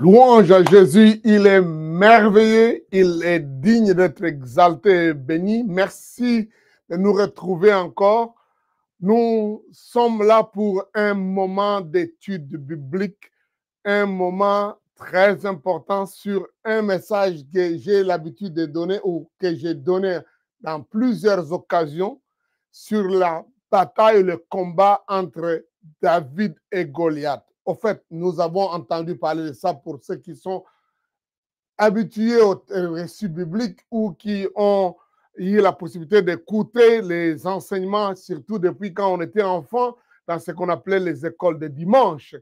Louange à Jésus, il est merveilleux, il est digne d'être exalté et béni. Merci de nous retrouver encore. Nous sommes là pour un moment d'étude biblique, un moment très important sur un message que j'ai l'habitude de donner ou que j'ai donné dans plusieurs occasions sur la bataille, le combat entre David et Goliath. Au fait, nous avons entendu parler de ça pour ceux qui sont habitués au récit biblique ou qui ont eu la possibilité d'écouter les enseignements, surtout depuis quand on était enfant, dans ce qu'on appelait les écoles de dimanche.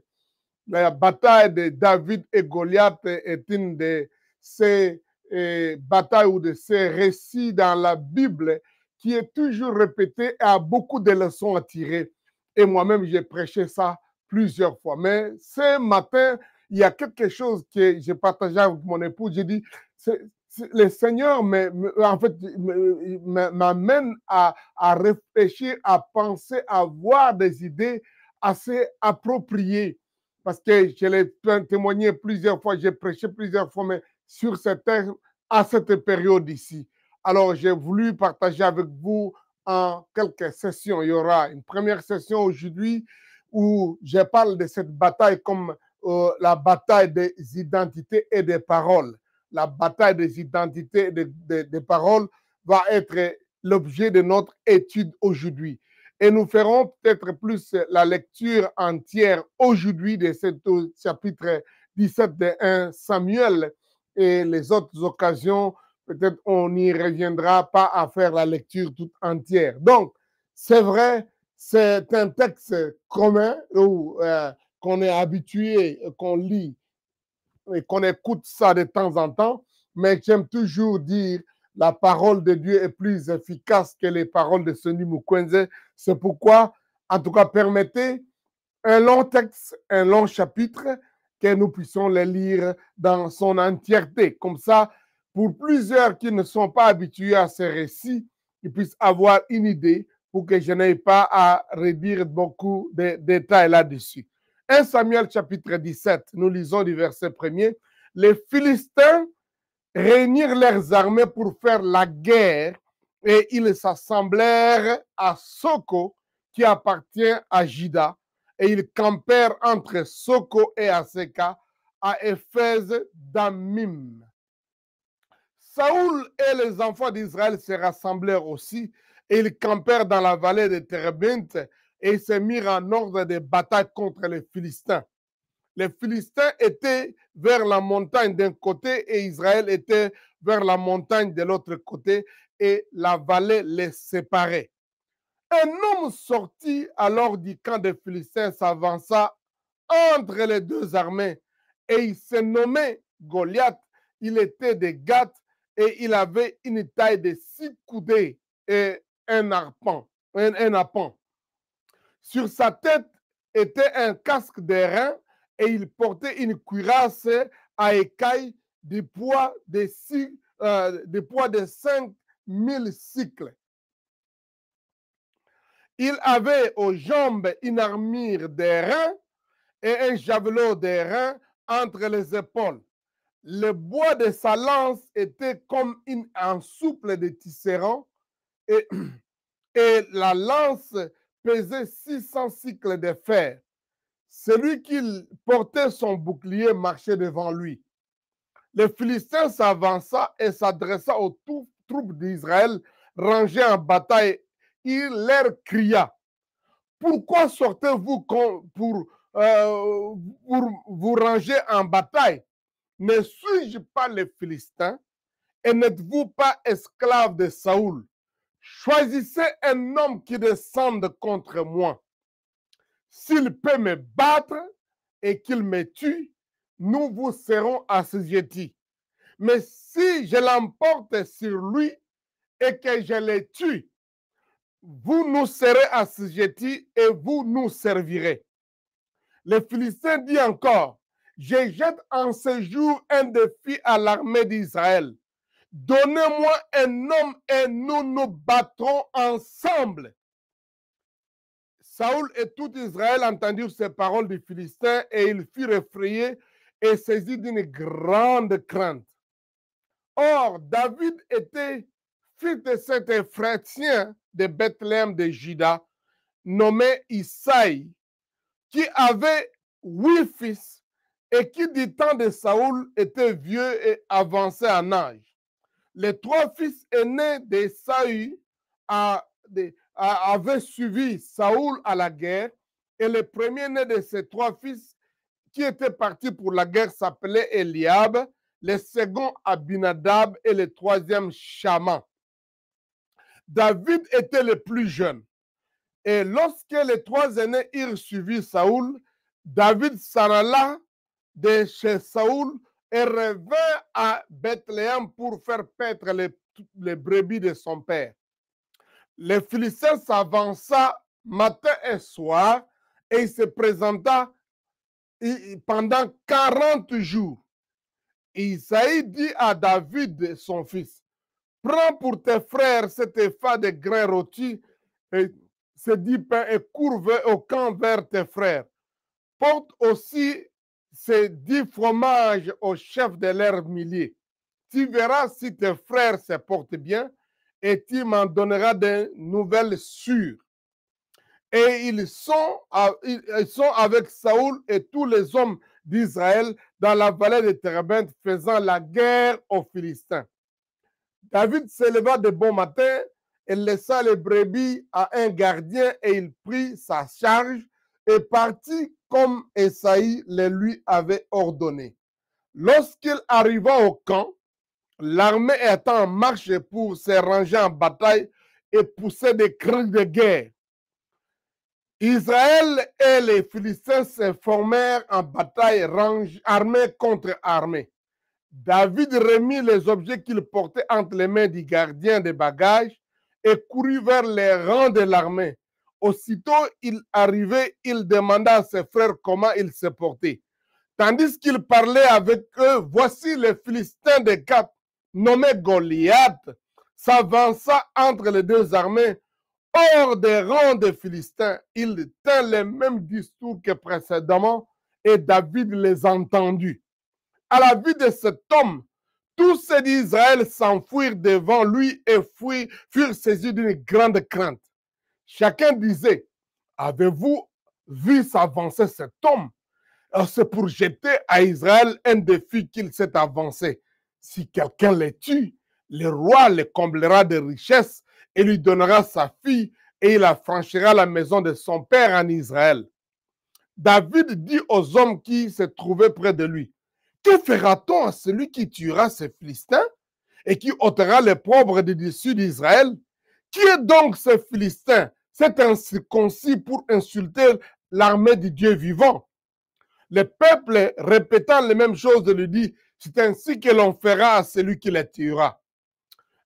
La bataille de David et Goliath est une de ces batailles ou de ces récits dans la Bible qui est toujours répétée et a beaucoup de leçons à tirer. Et moi-même, j'ai prêché ça plusieurs fois. Mais ce matin, il y a quelque chose que j'ai partagé avec mon époux. J'ai dit, le Seigneur m'amène à réfléchir, à penser, à avoir des idées assez appropriées. Parce que je l'ai témoigné plusieurs fois, j'ai prêché plusieurs fois, mais sur ce thème, à cette période ici. Alors, j'ai voulu partager avec vous en quelques sessions. Il y aura une première session aujourd'hui où je parle de cette bataille comme la bataille des identités et des paroles. La bataille des identités et des paroles va être l'objet de notre étude aujourd'hui. Et nous ferons peut-être plus la lecture entière aujourd'hui de ce chapitre 17 de 1 Samuel et les autres occasions, peut-être on n'y reviendra pas à faire la lecture toute entière. Donc, c'est vrai, c'est un texte commun où qu'on est habitué, qu'on lit et qu'on écoute ça de temps en temps, mais j'aime toujours dire la parole de Dieu est plus efficace que les paroles de Sonny Mukwenze. C'est pourquoi, en tout cas, permettez un long texte, un long chapitre, que nous puissions le lire dans son entièreté. Comme ça, pour plusieurs qui ne sont pas habitués à ces récits, ils puissent avoir une idée pour que je n'aie pas à redire beaucoup de détails là-dessus. 1 Samuel chapitre 17, nous lisons du verset 1er. Les Philistins réunirent leurs armées pour faire la guerre et ils s'assemblèrent à Soko, qui appartient à Juda, et ils campèrent entre Soko et Aseka, à Éphèse d'Amim. Saoul et les enfants d'Israël se rassemblèrent aussi, et ils campèrent dans la vallée de Térébinthe, et se mirent en ordre de bataille contre les Philistins. Les Philistins étaient vers la montagne d'un côté et Israël était vers la montagne de l'autre côté et la vallée les séparait. Un homme sorti alors du camp des Philistins s'avança entre les deux armées et il se nommait Goliath. Il était de Gath et il avait une taille de 6 coudées et un arpent. Sur sa tête était un casque d'airain et il portait une cuirasse à écailles du poids de 5000 cycles. Il avait aux jambes une armure d'airain et un javelot d'airain entre les épaules. Le bois de sa lance était comme un souple de tisserand et la lance pesait 600 cycles de fer. Celui qui portait son bouclier marchait devant lui. Le Philistin s'avança et s'adressa aux troupes d'Israël rangées en bataille. Il leur cria, pourquoi sortez-vous pour vous ranger en bataille? Ne suis-je pas les Philistins et n'êtes-vous pas esclaves de Saoul? Choisissez un homme qui descende contre moi. S'il peut me battre et qu'il me tue, nous vous serons assujettis. Mais si je l'emporte sur lui et que je le tue, vous nous serez assujettis et vous nous servirez. Le Philistin dit encore, je jette en ce jour un défi à l'armée d'Israël. Donnez-moi un homme et nous nous battrons ensemble. Saoul et tout Israël entendirent ces paroles du Philistin et ils furent effrayés et saisi d'une grande crainte. Or, David était fils de cet Ephratien de Bethléem de Juda, nommé Isaïe, qui avait 8 fils et qui du temps de Saoul était vieux et avancé en âge. Les 3 fils aînés d'Esaü avaient suivi Saoul à la guerre et le premier-né de ces 3 fils qui était parti pour la guerre s'appelait Eliab, le second Abinadab et le troisième Shama. David était le plus jeune. Et lorsque les 3 aînés eurent suivi Saoul, David s'en alla de chez Saoul et revint à Bethléem pour faire paître les brebis de son père. Les Philistins s'avança matin et soir et il se présenta pendant 40 jours. Isaïe dit à David, son fils, prends pour tes frères cet épha de grains rôtis et ces 10 pains et cours au camp vers tes frères. Porte aussi ces 10 fromages au chef de leurs milliers. Tu verras si tes frères se portent bien et tu m'en donneras des nouvelles sûres. Et ils sont avec Saoul et tous les hommes d'Israël dans la vallée de Térébinthe faisant la guerre aux Philistins. David se leva de bon matin et laissa les brebis à un gardien et il prit sa charge et partit comme Esaïe le lui avait ordonné. Lorsqu'il arriva au camp, l'armée étant en marche pour se ranger en bataille et poussait des cris de guerre. Israël et les Philistins se formèrent en bataille armée contre armée. David remit les objets qu'il portait entre les mains du gardien des bagages et courut vers les rangs de l'armée. Aussitôt il arrivait, il demanda à ses frères comment ils se portaient. Tandis qu'il parlait avec eux, voici les Philistins de Gath, nommé Goliath, s'avança entre les 2 armées. Hors des rangs des Philistins, il tint les mêmes discours que précédemment et David les entendit. À la vue de cet homme, tous ceux d'Israël s'enfuirent devant lui et furent saisis d'une grande crainte. Chacun disait, avez-vous vu s'avancer cet homme? C'est pour jeter à Israël un défi qu'il s'est avancé. Si quelqu'un le tue, le roi le comblera de richesses et lui donnera sa fille et il affranchira la maison de son père en Israël. David dit aux hommes qui se trouvaient près de lui, que fera-t-on à celui qui tuera ces Philistins et qui ôtera les pauvres du dessus d'Israël? Qui est donc ce Philistin, cet incirconcis pour insulter l'armée du Dieu vivant? Le peuple, répétant les mêmes choses, lui dit, c'est ainsi que l'on fera à celui qui les tuera.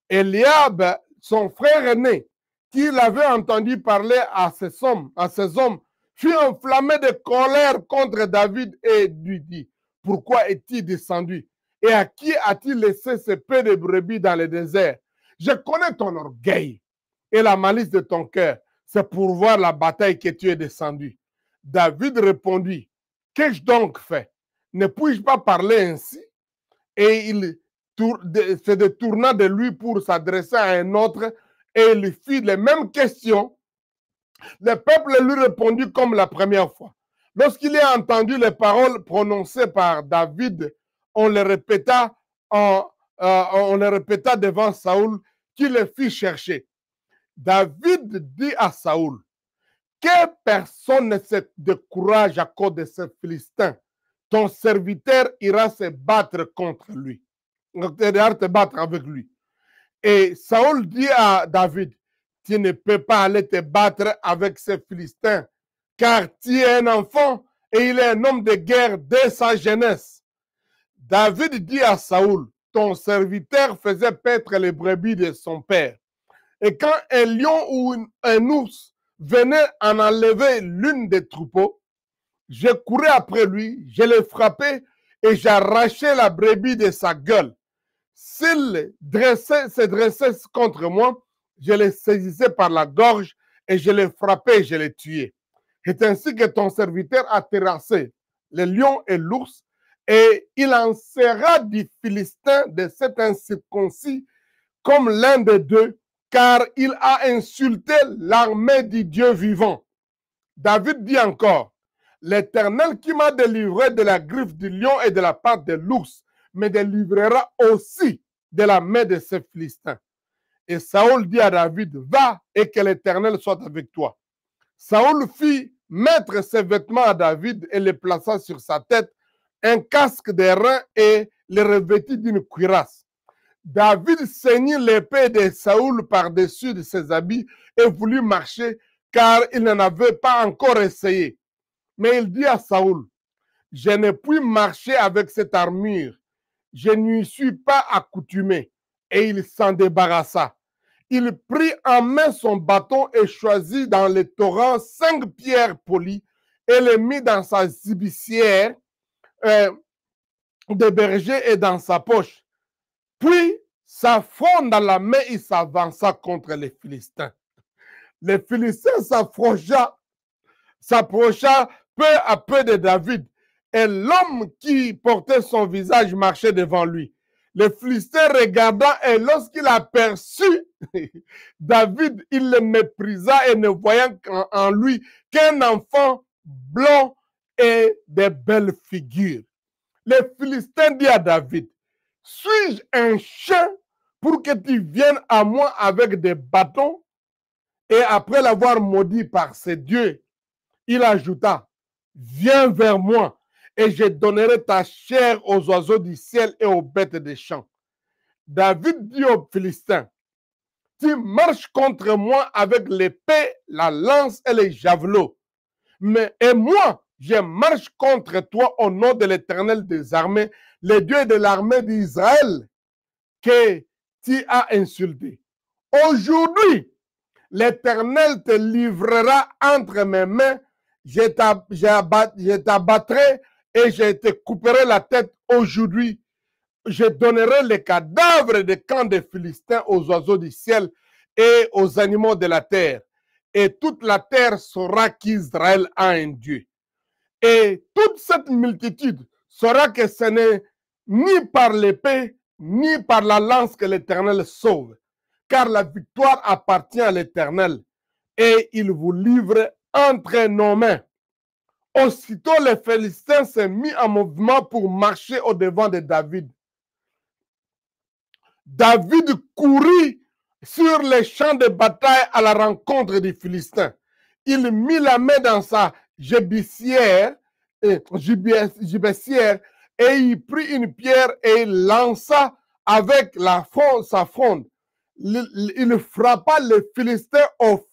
Eliab, son frère aîné, qui l'avait entendu parler à ces hommes, fut enflammé de colère contre David et lui dit, pourquoi est-il descendu? Et à qui a-t-il laissé ce peu de brebis dans le désert? Je connais ton orgueil et la malice de ton cœur. C'est pour voir la bataille que tu es descendu. David répondit, qu'ai-je donc fait? Ne puis-je pas parler ainsi? Et il se détourna de lui pour s'adresser à un autre et il lui fit les mêmes questions. Le peuple lui répondit comme la première fois. Lorsqu'il a entendu les paroles prononcées par David, on les répéta devant Saoul, qui les fit chercher. David dit à Saoul, que personne ne se décourage à cause de ce Philistin. Ton serviteur ira se battre contre lui. Ira te battre avec lui. Et Saoul dit à David, tu ne peux pas aller te battre avec ces Philistins, car tu es un enfant et il est un homme de guerre dès sa jeunesse. David dit à Saoul, ton serviteur faisait paître les brebis de son père. Et quand un lion ou un ours venait en enlever l'une des troupeaux, je courais après lui, je l'ai frappé et j'arrachais la brebis de sa gueule. S'il se dressait contre moi, je le saisissais par la gorge et je le frappais et je le tuais. C'est ainsi que ton serviteur a terrassé le lion et l'ours Et il en sera du Philistin, de cet incirconcis, comme l'un des deux, car il a insulté l'armée du Dieu vivant. David dit encore, l'Éternel qui m'a délivré de la griffe du lion et de la patte de l'ours, me délivrera aussi de la main de ces Philistins. Et Saül dit à David, va et que l'Éternel soit avec toi. Saül fit mettre ses vêtements à David et le plaça sur sa tête, un casque de reins et le revêtit d'une cuirasse. David ceignit l'épée de Saül par-dessus de ses habits et voulut marcher, car il n'en avait pas encore essayé. Mais il dit à Saül, je ne puis marcher avec cette armure, je n'y suis pas accoutumé. Et il s'en débarrassa. Il prit en main son bâton et choisit dans le torrent 5 pierres polies et les mit dans sa zibissière de berger et dans sa poche. Puis, sa fronde dans la main, il s'avança contre les Philistins. Les Philistins s'approcha peu à peu de David, et l'homme qui portait son visage marchait devant lui. Le Philistin regarda, et lorsqu'il aperçut David, il le méprisa et ne voyant en lui qu'un enfant blond et de belles figures. Le Philistin dit à David, suis-je un chien pour que tu viennes à moi avec des bâtons? Et après l'avoir maudit par ses dieux, il ajouta, viens vers moi et je donnerai ta chair aux oiseaux du ciel et aux bêtes des champs. David dit aux Philistins, tu marches contre moi avec l'épée, la lance et les javelots. Et moi, je marche contre toi au nom de l'Éternel des armées, le Dieu de l'armée d'Israël, que tu as insulté. Aujourd'hui, l'Éternel te livrera entre mes mains, je t'abattrai et je te couperai la tête aujourd'hui. Je donnerai les cadavres des camps des Philistins aux oiseaux du ciel et aux animaux de la terre. Et toute la terre saura qu'Israël a un Dieu. Et toute cette multitude saura que ce n'est ni par l'épée, ni par la lance que l'Éternel sauve, car la victoire appartient à l'Éternel, et il vous livre entre nos mains. Aussitôt, les Philistins s'est mis en mouvement pour marcher au-devant de David. David courut sur les champs de bataille à la rencontre des Philistins. Il mit la main dans sa gibecière et il prit une pierre et il lança avec sa fronde. Il frappa le Philistin au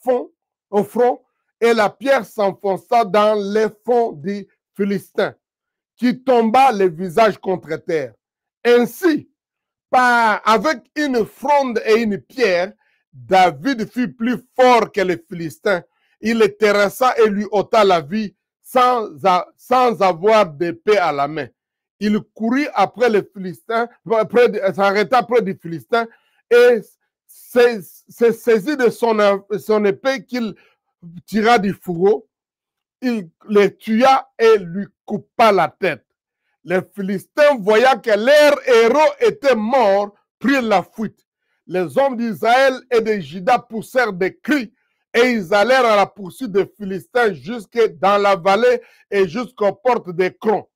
front et la pierre s'enfonça dans le fond du Philistin, qui tomba le visage contre terre. Ainsi, avec une fronde et une pierre, David fut plus fort que les Philistins. Il le terrassa et lui ôta la vie sans avoir d'épée à la main. Il courut après les Philistins, s'arrêta près du Philistin et s'est saisi de son épée qu'il tira du fourreau. Il le tua et lui coupa la tête. Les Philistins, voyant que leur héros était mort, prirent la fuite. Les hommes d'Israël et de Juda poussèrent des cris et ils allèrent à la poursuite des Philistins jusque dans la vallée et jusqu'aux portes d'Écron.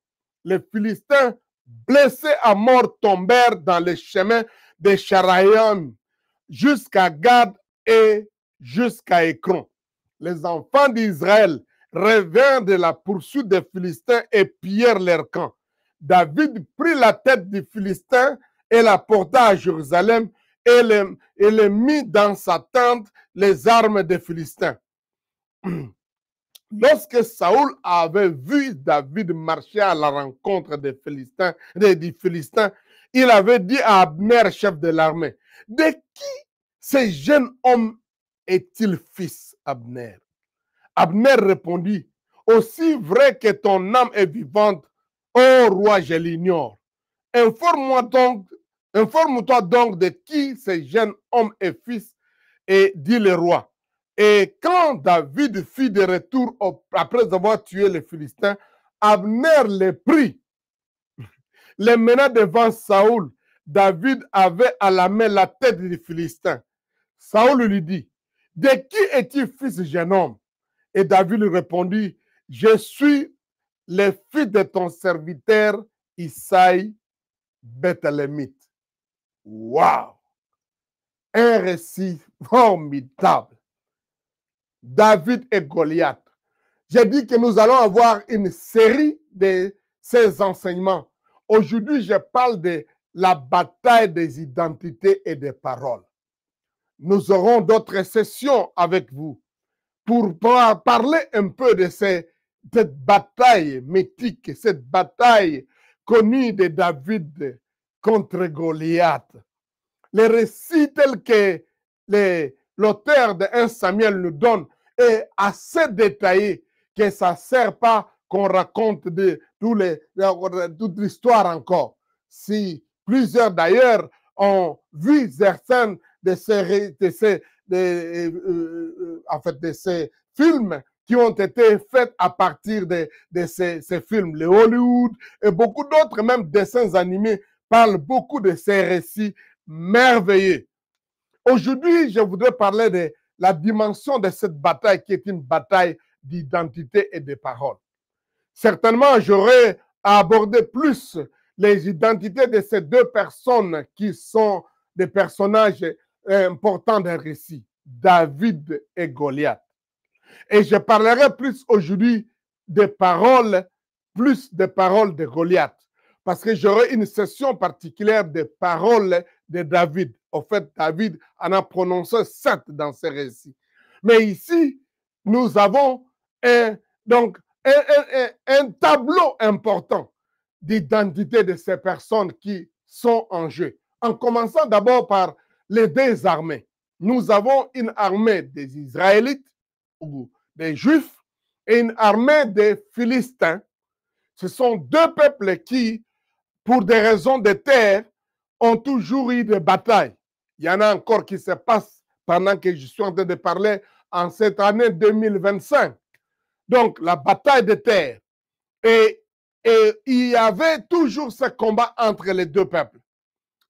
Les Philistins, blessés à mort, tombèrent dans les chemins de Charaïm jusqu'à Gad et jusqu'à Écron. Les enfants d'Israël revinrent de la poursuite des Philistins et pillèrent leur camp. David prit la tête du Philistin et la porta à Jérusalem et le mit dans sa tente les armes des Philistins. Lorsque Saül avait vu David marcher à la rencontre des Philistins, il avait dit à Abner, chef de l'armée, de qui ce jeune homme est-il fils, Abner? Abner répondit, aussi vrai que ton âme est vivante, ô roi, je l'ignore. Informe-toi donc de qui ce jeune homme est fils, et dit le roi. Et quand David fit de retour après avoir tué les Philistins, Abner le prit Les menant devant Saoul, David avait à la main la tête du Philistin. Saoul lui dit, de qui es-tu fils, jeune homme? Et David lui répondit, je suis le fils de ton serviteur Isaïe Bethlehemite. Waouh! Un récit formidable. David et Goliath. J'ai dit que nous allons avoir une série de ces enseignements. Aujourd'hui, je parle de la bataille des identités et des paroles. Nous aurons d'autres sessions avec vous pour parler un peu de cette bataille mythique, cette bataille connue de David contre Goliath. Les récits tels que l'auteur de 1 Samuel nous donne est assez détaillé que ça ne sert pas qu'on raconte toute l'histoire encore. Si plusieurs d'ailleurs ont vu certains de ces films qui ont été faits à partir de ces films. Le Hollywood et beaucoup d'autres, même dessins animés, parlent beaucoup de ces récits merveilleux. Aujourd'hui, je voudrais parler de la dimension de cette bataille qui est une bataille d'identité et de parole. Certainement, j'aurais à aborder plus les identités de ces deux personnes qui sont des personnages importants d'un récit, David et Goliath. Et je parlerai plus aujourd'hui des paroles, plus des paroles de Goliath, parce que j'aurai une session particulière des paroles de David. En fait, David en a prononcé 7 dans ses récits. Mais ici, nous avons un tableau important d'identité de ces personnes qui sont en jeu. En commençant d'abord par les deux armées. Nous avons une armée des Israélites ou des Juifs et une armée des Philistins. Ce sont deux peuples qui, pour des raisons de terre, ont toujours eu des batailles. Il y en a encore qui se passent pendant que je suis en train de parler en cette année 2025. Donc, la bataille de terre. Et il y avait toujours ce combat entre les deux peuples.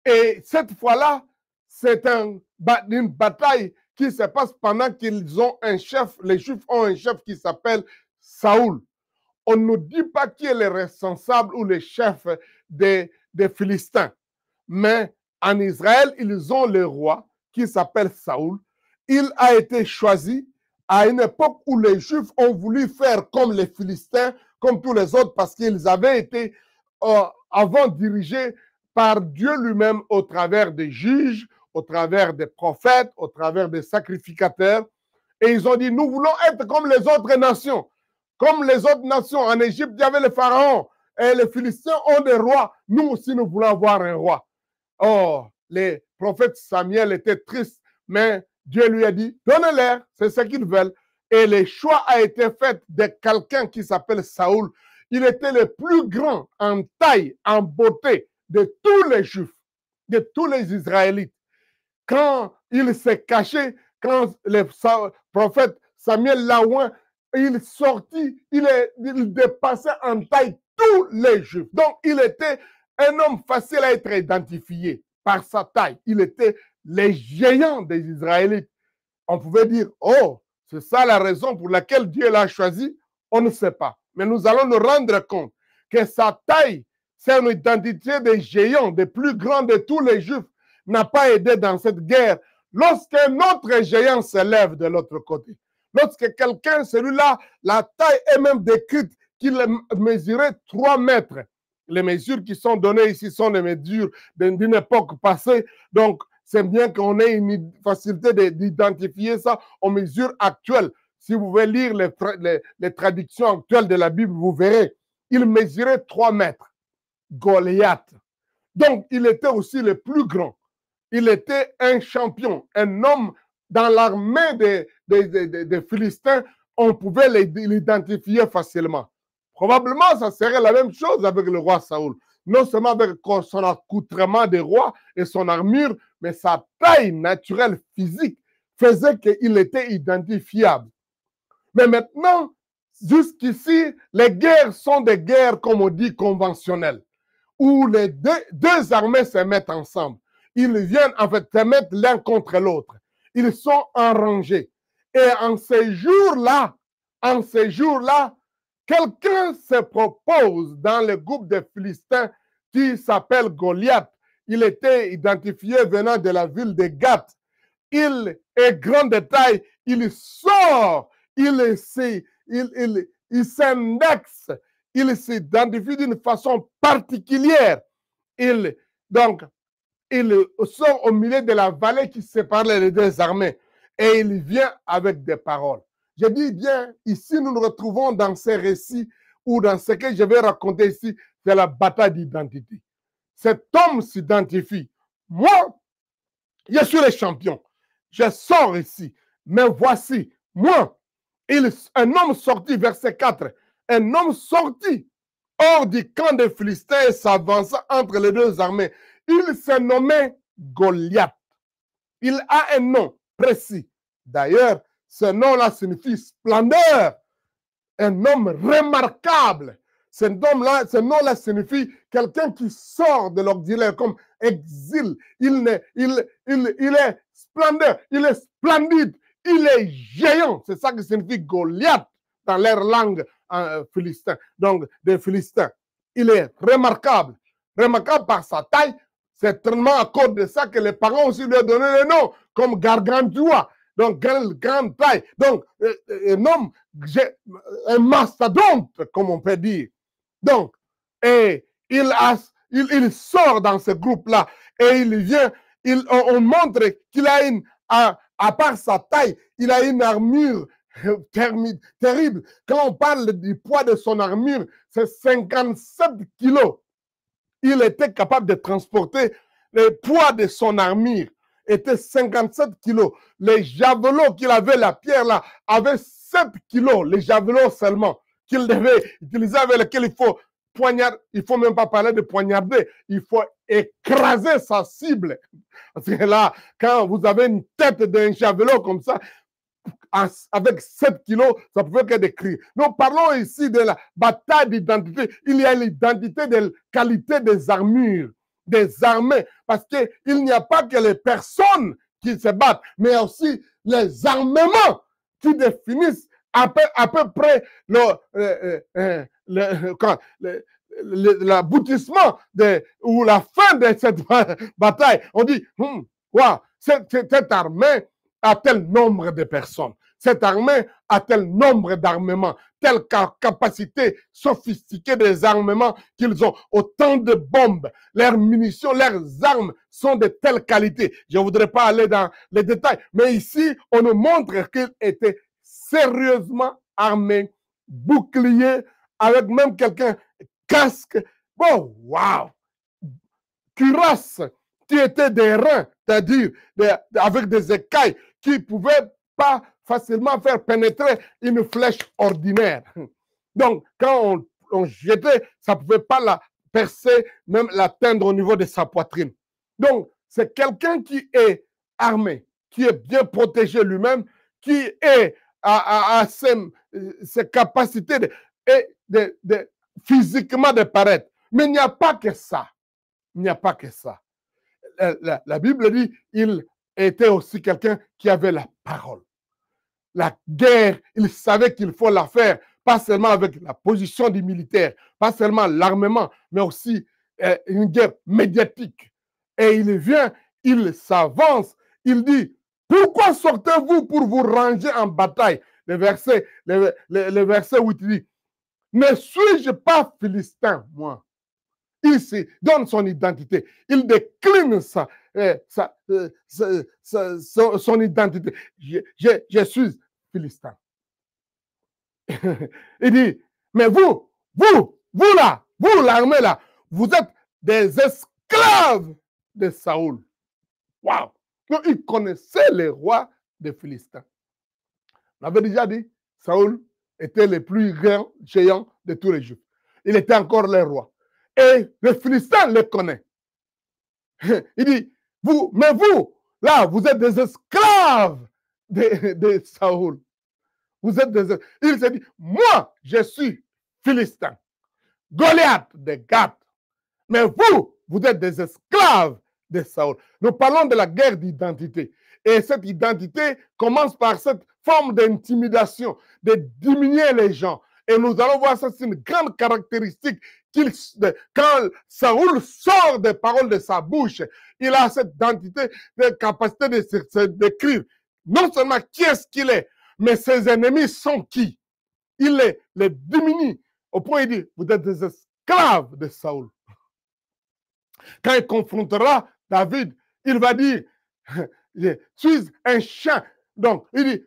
Et cette fois-là, c'est une bataille qui se passe pendant qu'ils ont un chef, les Juifs ont un chef qui s'appelle Saoul. On ne dit pas qui est le responsable ou le chef des Philistins. Mais en Israël, ils ont le roi qui s'appelle Saoul. Il a été choisi à une époque où les Juifs ont voulu faire comme les Philistins, comme tous les autres, parce qu'ils avaient été avant dirigés par Dieu lui-même au travers des juges, au travers des prophètes, au travers des sacrificateurs. Et ils ont dit, nous voulons être comme les autres nations. Comme les autres nations. En Égypte, il y avait le pharaon. Et les Philistins ont des rois. Nous aussi, nous voulons avoir un roi. Oh, les prophètes Samuel étaient tristes, mais Dieu lui a dit, donnez-leur, c'est ce qu'ils veulent. Et le choix a été fait de quelqu'un qui s'appelle Saoul. Il était le plus grand en taille, en beauté de tous les Juifs, de tous les Israélites. Quand il s'est caché, quand le prophète Samuel l'a oint, il sortit, il dépassait en taille tous les Juifs. Donc, il était un homme facile à être identifié par sa taille. Il était le géant des Israélites. On pouvait dire, oh, c'est ça la raison pour laquelle Dieu l'a choisi. On ne sait pas. Mais nous allons nous rendre compte que sa taille, c'est une identité des géants, des plus grands de tous les Juifs, n'a pas aidé dans cette guerre. Lorsqu'un autre géant se lève de l'autre côté, lorsque quelqu'un, celui-là, la taille est même décrite qu'il mesurait 3 mètres. Les mesures qui sont données ici sont des mesures d'une époque passée. Donc, c'est bien qu'on ait une facilité d'identifier ça aux mesures actuelles. Si vous voulez lire les traductions actuelles de la Bible, vous verrez. Il mesurait 3 mètres. Goliath. Donc, il était aussi le plus grand. Il était un champion, un homme dans l'armée des Philistins. On pouvait l'identifier facilement. Probablement, ça serait la même chose avec le roi Saoul. Non seulement avec son accoutrement de roi et son armure, mais sa taille naturelle physique faisait qu'il était identifiable. Mais maintenant, jusqu'ici, les guerres sont des guerres, comme on dit, conventionnelles, où les deux armées se mettent ensemble. Ils viennent en fait se mettre l'un contre l'autre. Ils sont en rangée. Et en ces jours-là, quelqu'un se propose dans le groupe des Philistins qui s'appelle Goliath. Il était identifié venant de la ville de Gath. Il est grand de taille, il sort, il s'indexe, il s'identifie d'une façon particulière. Donc, il sort au milieu de la vallée qui sépare les deux armées et il vient avec des paroles. Je dis bien, ici nous nous retrouvons dans ces récits ou dans ce que je vais raconter ici, c'est la bataille d'identité. Cet homme s'identifie. Moi, je suis le champion. Je sors ici. Mais voici, moi, un homme sorti, verset 4, un homme sorti hors du camp des Philistins et s'avança entre les deux armées. Il s'est nommé Goliath. Il a un nom précis. D'ailleurs, ce nom-là signifie splendeur. Un homme remarquable. Ce nom-là signifie quelqu'un qui sort de l'ordinaire comme exil. Il est splendeur, il est splendide, il est géant. C'est ça que signifie Goliath dans leur langue philistin. Donc, des Philistins. Il est remarquable. Remarquable par sa taille. C'est tellement à cause de ça que les parents aussi lui ont donné le nom, comme Gargantua. Donc, grande taille. Donc, un homme, un mastodonte, comme on peut dire. Donc, et il sort dans ce groupe-là et il vient, on montre qu'il a à part sa taille, il a une armure terrible. Quand on parle du poids de son armure, c'est 57 kilos. Il était capable de transporter le poids de son armure était 57 kilos. Les javelots qu'il avait, la pierre là, avait 7 kilos, les javelots seulement, qu'il devait utiliser, avec lesquels il faut poignarder. Il ne faut même pas parler de poignarder, il faut écraser sa cible. Parce que là, quand vous avez une tête d'un javelot comme ça, avec 7 kilos, ça pouvait que des cris. Nous parlons ici de la bataille d'identité. Il y a l'identité de qualité des armures, des armées, parce qu'il n'y a pas que les personnes qui se battent, mais aussi les armements qui définissent à peu près l'aboutissement ou la fin de cette bataille. On dit, wow, cette armée a tel nombre de personnes. Cette armée a tel nombre d'armements, telle capacité sophistiquée des armements qu'ils ont. Autant de bombes, leurs munitions, leurs armes sont de telle qualité. Je ne voudrais pas aller dans les détails, mais ici, on nous montre qu'ils étaient sérieusement armés, boucliers, avec même quelqu'un, casque. Bon, waouh! Cuirasse, qui étaient des reins, c'est-à-dire avec des écailles qui ne pouvaient pas facilement faire pénétrer une flèche ordinaire. Donc, quand on jetait, ça ne pouvait pas la percer, même l'atteindre au niveau de sa poitrine. Donc, c'est quelqu'un qui est armé, qui est bien protégé lui-même, qui a ses capacités physiquement de paraître. Mais il n'y a pas que ça. Il n'y a pas que ça. La Bible dit il était aussi quelqu'un qui avait la parole. La guerre, il savait qu'il faut la faire, pas seulement avec la position du militaire, pas seulement l'armement, mais aussi une guerre médiatique. Et il vient, il s'avance, il dit, pourquoi sortez-vous pour vous ranger en bataille? Le verset 8 dit, ne suis-je pas philistin, moi? Il se donne son identité. Il décline son identité. Je suis philistin. Il dit, mais vous là, vous l'armée là, vous êtes des esclaves de Saoul. Waouh! Donc, il connaissait les rois des Philistins. On avait déjà dit, Saoul était le plus grand géant de tous les Juifs. Il était encore le roi. Et le Philistin le connaît. Il dit, mais vous, là, vous êtes des esclaves de Saoul. Vous êtes il s'est dit, moi, je suis Philistin. Goliath de Gath. Mais vous, vous êtes des esclaves de Saül. Nous parlons de la guerre d'identité. Et cette identité commence par cette forme d'intimidation, de diminuer les gens. Et nous allons voir ça, c'est une grande caractéristique. Quand Saül sort des paroles de sa bouche, il a cette identité, cette capacité de se décrire. Non seulement qui est-ce qu'il est, mais ses ennemis sont qui? Il les diminue. Au point, il dit, vous êtes des esclaves de Saül. Quand il confrontera David, il va dire, je suis un chien. Donc, il dit,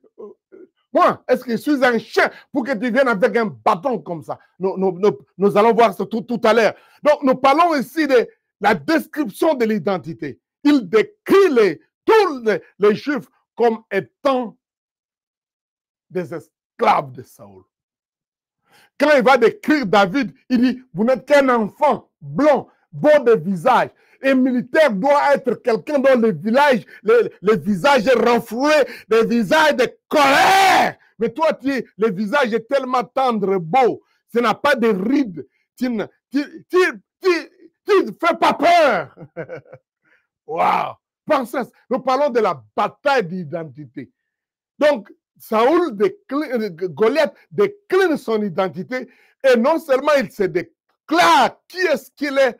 moi, est-ce que je suis un chien pour que tu viennes avec un bâton comme ça? Nous allons voir ça tout à l'heure. Donc, nous parlons ici de la description de l'identité. Il décrit tous les Juifs comme étant des esclaves de Saül. Quand il va décrire David, il dit, vous n'êtes qu'un enfant blanc, beau de visage. Un militaire doit être quelqu'un dont le visage est renfloué, le visage de colère. Mais toi, le visage est tellement tendre, beau. Ce n'a pas de rides. Tu ne fais pas peur. Waouh! Pensez, nous parlons de la bataille d'identité. Donc, Goliath décline son identité et non seulement il se déclare qui est-ce qu'il est,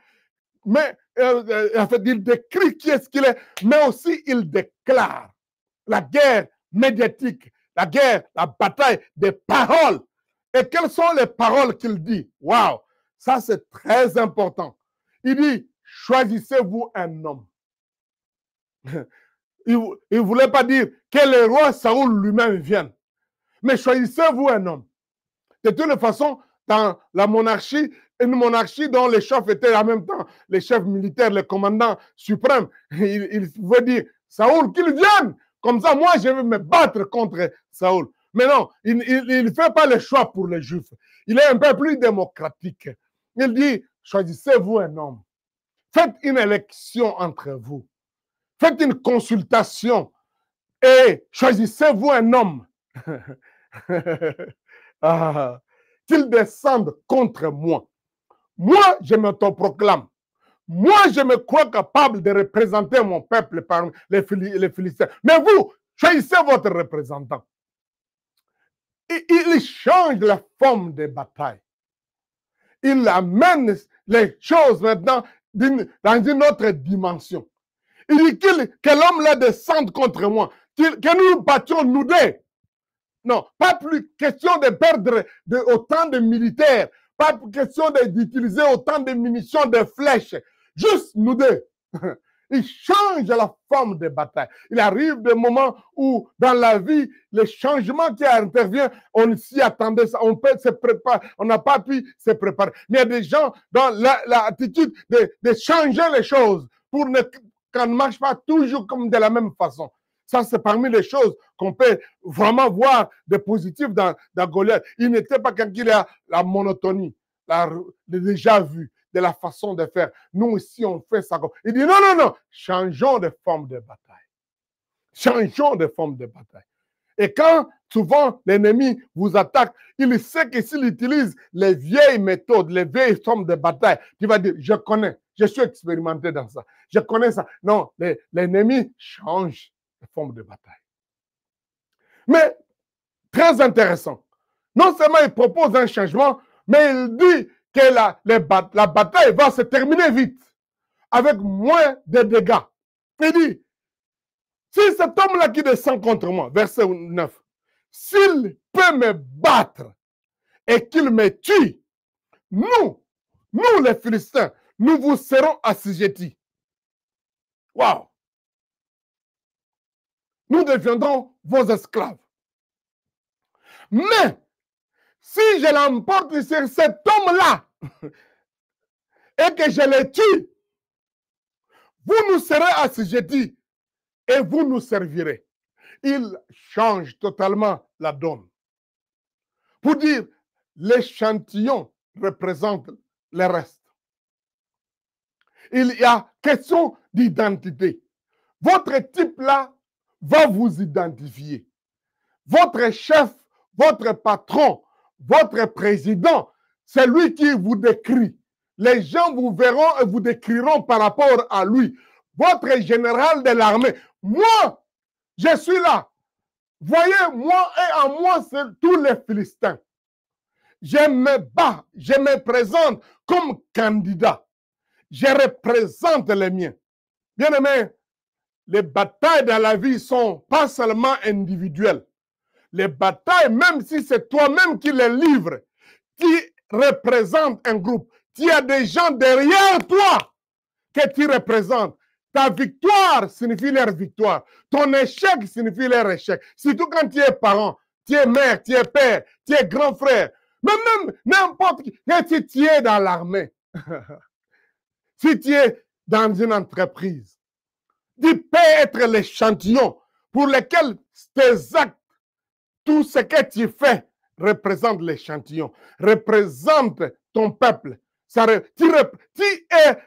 mais en fait, il décrit qui est-ce qu'il est, mais aussi il déclare la guerre médiatique, la guerre, la bataille des paroles. Et quelles sont les paroles qu'il dit? Waouh! Ça, c'est très important. Il dit, choisissez-vous un homme. Il ne voulait pas dire que le roi Saül lui-même vienne. Mais choisissez-vous un homme. De toute façon, dans la monarchie, une monarchie dont les chefs étaient en même temps les chefs militaires, les commandants suprêmes, il veut dire, Saül, qu'il vienne. Comme ça, moi, je vais me battre contre Saül. Mais non, il ne fait pas le choix pour les Juifs. Il est un peu plus démocratique. Il dit, choisissez-vous un homme. Faites une élection entre vous. Faites une consultation et choisissez-vous un homme qu'il descende contre moi. Moi, je m'autoproclame. Moi, je me crois capable de représenter mon peuple parmi les Philistins. Mais vous, choisissez votre représentant. Il change la forme des batailles. Il amène les choses maintenant dans une autre dimension. Il dit que l'homme-là descende contre moi, que nous battions nous deux. Non, pas plus question de perdre autant de militaires, pas question d'utiliser autant de munitions, de flèches, juste nous deux. Il change la forme des batailles. Il arrive des moments où, dans la vie, les changements qui interviennent, on s'y attendait, on peut se préparer, on n'a pas pu se préparer. Mais il y a des gens dans l'attitude de changer les choses pour qu'on ne marche pas toujours comme de la même façon. Ça, c'est parmi les choses qu'on peut vraiment voir de positif dans Goliath. Il n'était pas quelqu'un qui a la monotonie, déjà vu, de la façon de faire. Nous aussi, on fait ça. Il dit non, non, non, changeons de forme de bataille. Changeons de forme de bataille. Et quand souvent l'ennemi vous attaque, il sait que s'il utilise les vieilles méthodes, les vieilles formes de bataille, il va dire, je connais, je suis expérimenté dans ça, je connais ça. Non, l'ennemi change de forme de bataille. Mais, très intéressant, non seulement il propose un changement, mais il dit que la bataille va se terminer vite, avec moins de dégâts. Il dit, si cet homme-là qui descend contre moi, verset 9, s'il peut me battre et qu'il me tue, nous les Philistins, nous vous serons assujettis. Waouh! Nous deviendrons vos esclaves. Mais, si je l'emporte sur cet homme-là et que je le tue, vous nous serez assujettis et vous nous servirez. Il change totalement la donne. Pour dire, l'échantillon représente le reste. Il y a question d'identité. Votre type-là va vous identifier. Votre chef, votre patron, votre président, c'est lui qui vous décrit. Les gens vous verront et vous décriront par rapport à lui. Votre général de l'armée. Moi, je suis là. Voyez, moi et en moi, c'est tous les Philistins. Je me bats, je me présente comme candidat. Je représente les miens. Bien aimé, les batailles dans la vie sont pas seulement individuelles. Les batailles, même si c'est toi-même qui les livres, qui représente un groupe, tu as des gens derrière toi que tu représentes. Ta victoire signifie leur victoire. Ton échec signifie leur échec. Surtout quand tu es parent, tu es mère, tu es père, tu es grand frère. Même n'importe qui. Si tu es dans l'armée, si tu es dans une entreprise, tu peux être l'échantillon pour lequel tes actes, tout ce que tu fais, représente l'échantillon, représente ton peuple. Tu es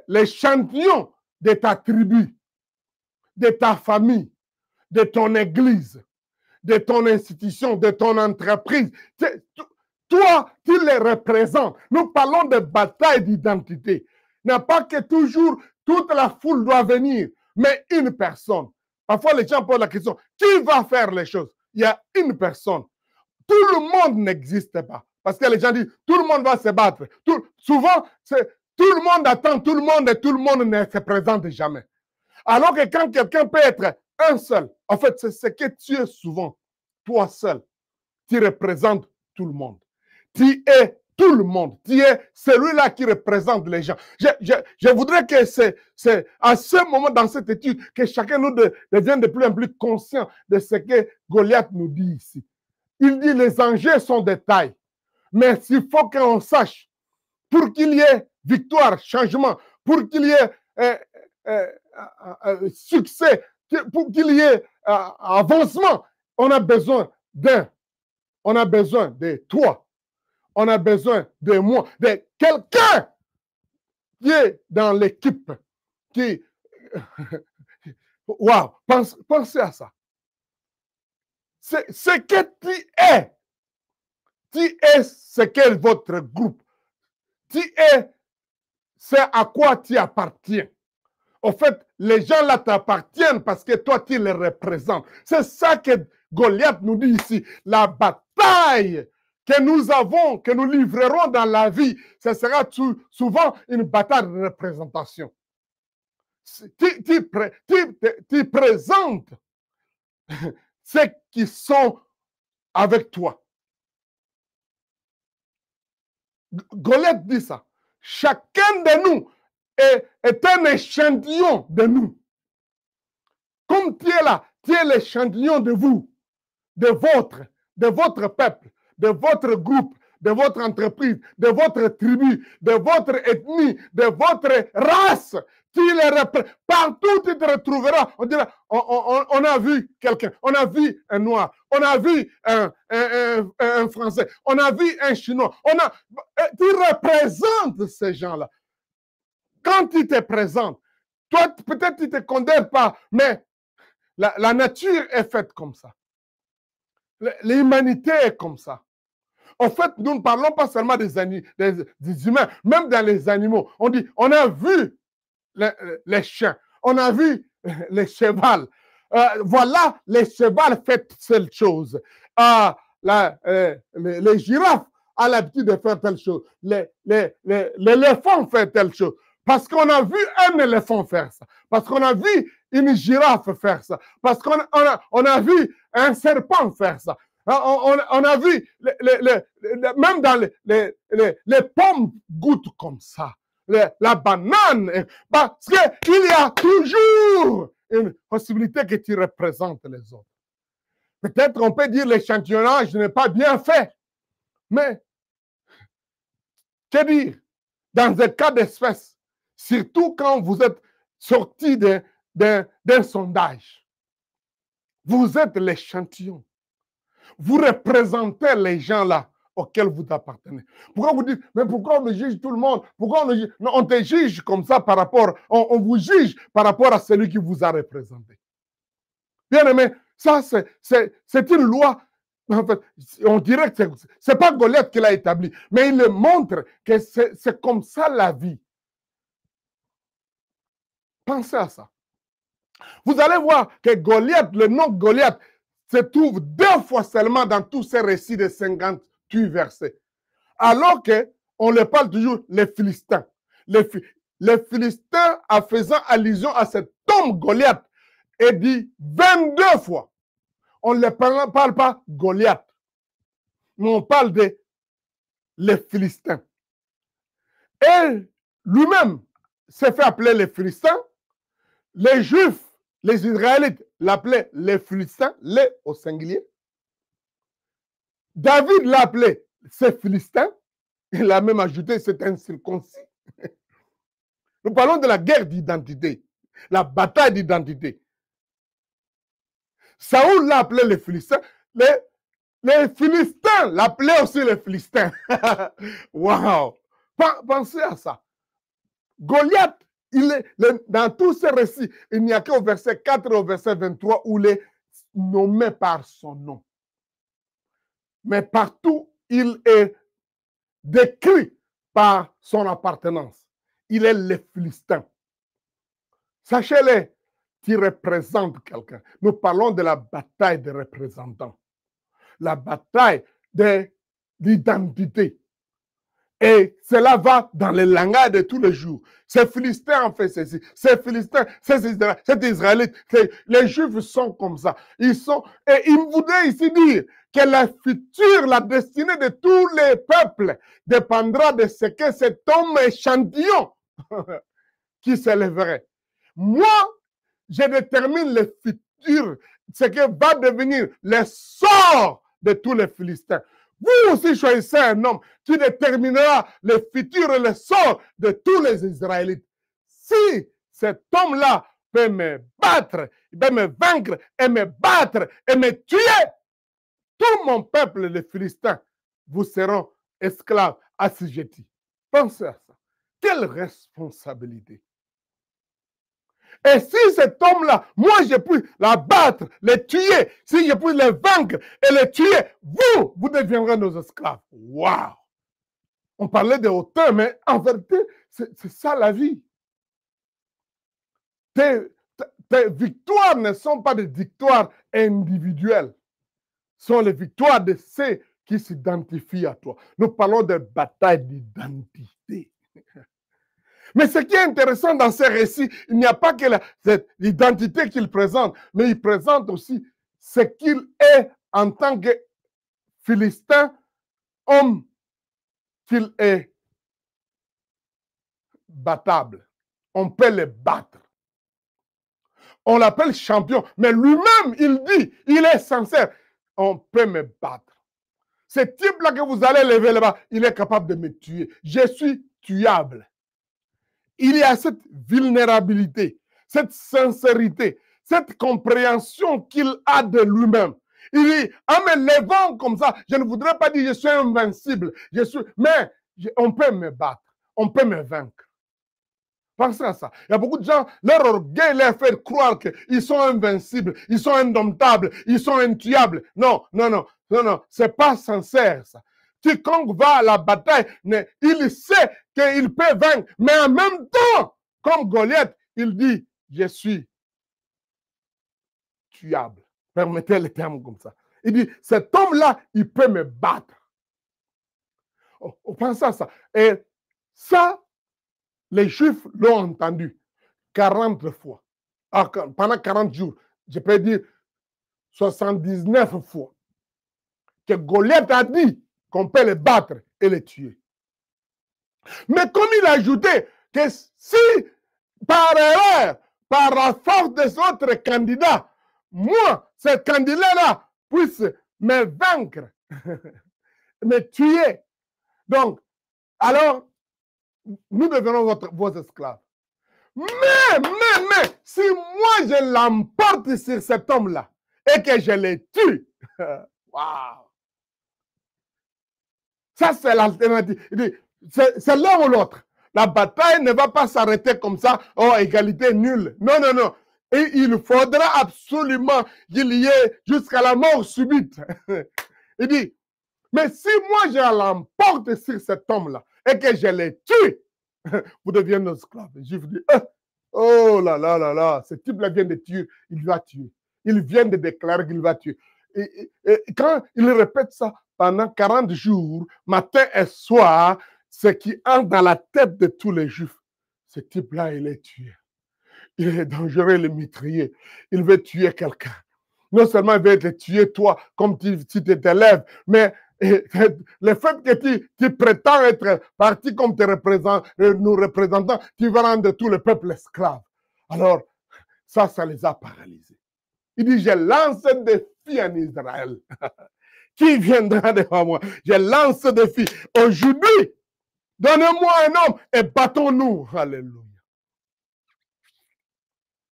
l'échantillon de ta tribu, de ta famille, de ton église, de ton institution, de ton entreprise. Toi, tu les représentes. Nous parlons de bataille d'identité. Il n'y a pas que toujours toute la foule doit venir, mais une personne. Parfois, les gens posent la question, qui va faire les choses? Il y a une personne. Tout le monde n'existe pas. Parce que les gens disent, tout le monde va se battre. Souvent, tout le monde attend tout le monde et tout le monde ne se présente jamais. Alors que quand quelqu'un peut être un seul, en fait, c'est ce que tu es souvent, toi seul. Tu représentes tout le monde. Tu es tout le monde. Tu es celui-là qui représente les gens. Je voudrais que c'est à ce moment dans cette étude que chacun nous devienne de plus en plus conscient de ce que Goliath nous dit ici. Il dit les enjeux sont de taille. Mais il faut qu'on sache, pour qu'il y ait victoire, changement, pour qu'il y ait succès, pour qu'il y ait avancement, on a besoin d'un. On a besoin de toi. On a besoin de moi, de quelqu'un qui est dans l'équipe. Qui... Waouh, pensez à ça. C'est ce que tu es. Tu es ce qu'est votre groupe. Tu es ce à quoi tu appartiens. En fait, les gens là t'appartiennent parce que toi, tu les représentes. C'est ça que Goliath nous dit ici. La bataille que nous avons, que nous livrerons dans la vie, ce sera souvent une bataille de représentation. Tu présentes ceux qui sont avec toi. Goliath dit ça. Chacun de nous est un échantillon de nous. Comme tu es là, tu es l'échantillon de vous, de votre peuple, de votre groupe, de votre entreprise, de votre tribu, de votre ethnie, de votre race. Partout tu te retrouveras. On dira, on a vu quelqu'un, on a vu un noir, on a vu un français, on a vu un chinois. Tu représentes ces gens-là. Quand tu te présentes, toi, peut-être tu ne te condamnes pas, mais la nature est faite comme ça. L'humanité est comme ça. En fait, nous ne parlons pas seulement des humains, même dans les animaux. On dit, on a vu les chiens, on a vu les chevals. Voilà, les chevals font telle chose. Les girafes ont l'habitude de faire telle chose. L'éléphant fait telle chose. Parce qu'on a vu un éléphant faire ça. Parce qu'on a vu une girafe faire ça. Parce qu'on a vu un serpent faire ça. On a vu, même dans les pommes goûtent comme ça. La banane. Parce qu'il y a toujours une possibilité que tu représentes les autres. Peut-être on peut dire l'échantillonnage n'est pas bien fait. Mais, que dire, dans un cas d'espèce, surtout quand vous êtes sorti d'un sondage, vous êtes l'échantillon. Vous représentez les gens là auxquels vous appartenez. Pourquoi vous dites, mais pourquoi on me juge tout le monde? Pourquoi on juge? Non, on te juge comme ça par rapport, on vous juge par rapport à celui qui vous a représenté. Bien aimé, ça c'est une loi En fait, on dirait que ce n'est pas Goliath qui l'a établi, mais il le montre que c'est comme ça la vie. Pensez à ça. Vous allez voir que Goliath, le nom Goliath, se trouve 2 fois seulement dans tous ces récits de 58 versets. Alors qu'on le parle toujours les Philistins. Les Philistins, en faisant allusion à cet homme Goliath, est dit 22 fois. On ne parle pas Goliath, mais on parle de les Philistins. Et lui-même s'est fait appeler les Philistins. Les Juifs, les Israélites l'appelaient les Philistins, les au singulier. David l'appelait ces Philistins. Il a même ajouté c'est incirconcis. Nous parlons de la guerre d'identité, la bataille d'identité. Saoul l'appelait les Philistins. Les Philistins l'appelaient aussi les Philistins. Waouh! Pensez à ça. Goliath, dans tous ces récits, il n'y a qu'au verset 4 et au verset 23 où il est nommé par son nom. Mais partout, il est décrit par son appartenance. Il est le Philistin. Sachez-le, qui représente quelqu'un. Nous parlons de la bataille des représentants. La bataille de l'identité. Et cela va dans le langage de tous les jours. Ces Philistins ont fait ceci. Ces Philistins, ces Israélites, les Juifs sont comme ça. Et il voudrait ici dire que la future, la destinée de tous les peuples dépendra de ce que cet homme échantillon qui s'élèverait. Moi, je détermine le futur, ce que va devenir le sort de tous les Philistins. Vous aussi choisissez un homme qui déterminera le futur et le sort de tous les Israélites. Si cet homme-là peut me battre, il peut me vaincre et me battre et me tuer, tout mon peuple, les Philistins, vous seront esclaves assujettis. Pensez à ça. Quelle responsabilité! Et si cet homme-là, moi, je puis la battre, le tuer, si je puis le vaincre et le tuer, vous deviendrez nos esclaves. Waouh! On parlait de hauteur, mais en vérité, c'est ça la vie. Tes victoires ne sont pas des victoires individuelles. Ce sont les victoires de ceux qui s'identifient à toi. Nous parlons de bataille d'identité. Mais ce qui est intéressant dans ces récits, il n'y a pas que l'identité qu'il présente, mais il présente aussi ce qu'il est en tant que Philistin, homme qu'il est battable. On peut le battre. On l'appelle champion, mais lui-même, il dit, il est sincère, on peut me battre. Ce type-là que vous allez lever là-bas, il est capable de me tuer. Je suis tuable. Il y a cette vulnérabilité, cette sincérité, cette compréhension qu'il a de lui-même. Il dit, en me levant comme ça, je ne voudrais pas dire je suis invincible, mais on peut me battre, on peut me vaincre. Pensez à ça. Il y a beaucoup de gens, leur orgueil leur fait croire qu'ils sont invincibles, ils sont indomptables, ils sont intuables. Non, c'est pas sincère ça. Quiconque va à la bataille, il sait qu'il peut vaincre, mais en même temps, comme Goliath, il dit, je suis tuable. Permettez le terme comme ça. Il dit, cet homme-là, il peut me battre. On pense à ça. Et ça, les Juifs l'ont entendu 40 fois. Alors, pendant 40 jours, je peux dire 79 fois, que Goliath a dit qu'on peut le battre et le tuer. Mais comme il a ajouté que si, par erreur, par la force des autres candidats, moi, ce candidat-là, puisse me vaincre, me tuer. Donc, alors, nous devenons vos esclaves. Mais, si moi je l'emporte sur cet homme-là et que je le tue, waouh! Ça, c'est l'alternative. C'est l'un ou l'autre. La bataille ne va pas s'arrêter comme ça, oh, égalité nulle. Non. Et il faudra absolument qu'il y ait jusqu'à la mort subite. Il dit, mais si moi je l'emporte sur cet homme-là et que je le tue, vous devenez nos esclaves. Les Juifs disent, oh là là là là, ce type-là vient de tuer, il va tuer. Il vient de déclarer qu'il va tuer. Et quand il répète ça pendant 40 jours, matin et soir, ce qui entre dans la tête de tous les Juifs, ce type-là, il est tué. Il est dangereux, il est mitraillé. Il veut tuer quelqu'un. Non seulement il veut te tuer toi, comme si tu t'élèves, mais le fait que tu prétends être parti comme nous représentants, tu vas rendre tout le peuple esclave. Alors, ça les a paralysés. Il dit, je lance des défi en Israël. Qui viendra devant moi? Je lance des défi. Aujourd'hui, donnez-moi un homme et battons-nous. Alléluia.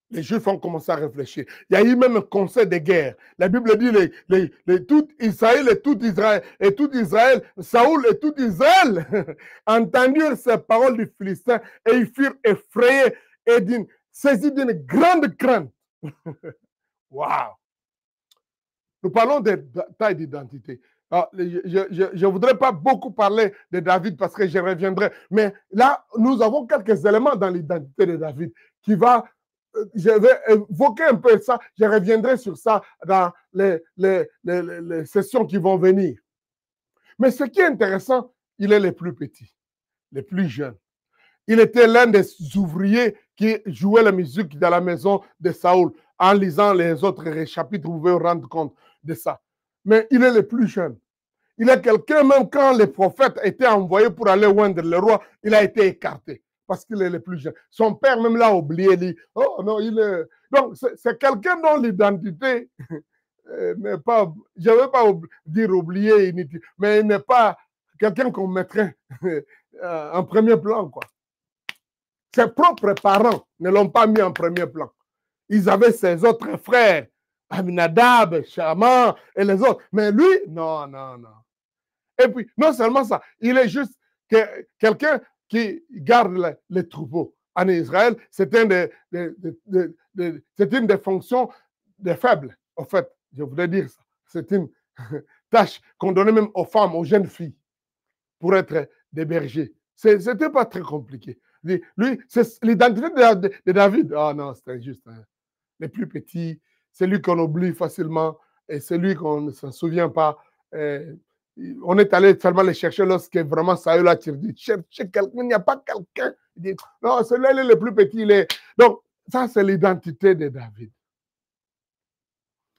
Les Juifs ont commencé à réfléchir. Il y a eu même un conseil de guerre. La Bible dit tout Israël et tout Israël, Saoul et tout Israël entendirent ces paroles du Philistin et ils furent effrayés et saisis d'une grande crainte. Waouh! Nous parlons de taille d'identité. Je ne voudrais pas beaucoup parler de David parce que je reviendrai. Mais là, nous avons quelques éléments dans l'identité de David qui va... Je vais évoquer un peu ça. Je reviendrai sur ça dans les sessions qui vont venir. Mais ce qui est intéressant, il est le plus petit, le plus jeune. Il était l'un des ouvriers qui jouait la musique dans la maison de Saoul. En lisant les autres chapitres, vous pouvez vous rendre compte de ça. Mais il est le plus jeune. Il est quelqu'un, même quand les prophètes étaient envoyés pour aller oindre le roi, il a été écarté parce qu'il est le plus jeune. Son père même l'a oublié. Il dit, oh non, il est... Donc, c'est quelqu'un dont l'identité n'est pas... Je ne veux pas dire oublié, mais il n'est pas quelqu'un qu'on mettrait en premier plan, quoi. Ses propres parents ne l'ont pas mis en premier plan. Ils avaient ses autres frères, Aminadab, Shama et les autres. Mais lui, non, non, non. Et puis, non seulement ça, il est juste quelqu'un qui garde les troupeaux. En Israël, c'est une des fonctions des faibles, en fait, je voudrais dire ça. C'est une tâche qu'on donnait même aux femmes, aux jeunes filles, pour être des bergers. C'était pas très compliqué. Lui, c'est l'identité de David. Ah non, c'était juste le plus petit, c'est lui qu'on oublie facilement et c'est lui qu'on ne s'en souvient pas. On est allé seulement le chercher lorsque vraiment Saül a dit, cherchez quelqu'un, il n'y a pas quelqu'un. Il dit, non, celui-là, il est le plus petit. Donc, ça, c'est l'identité de David.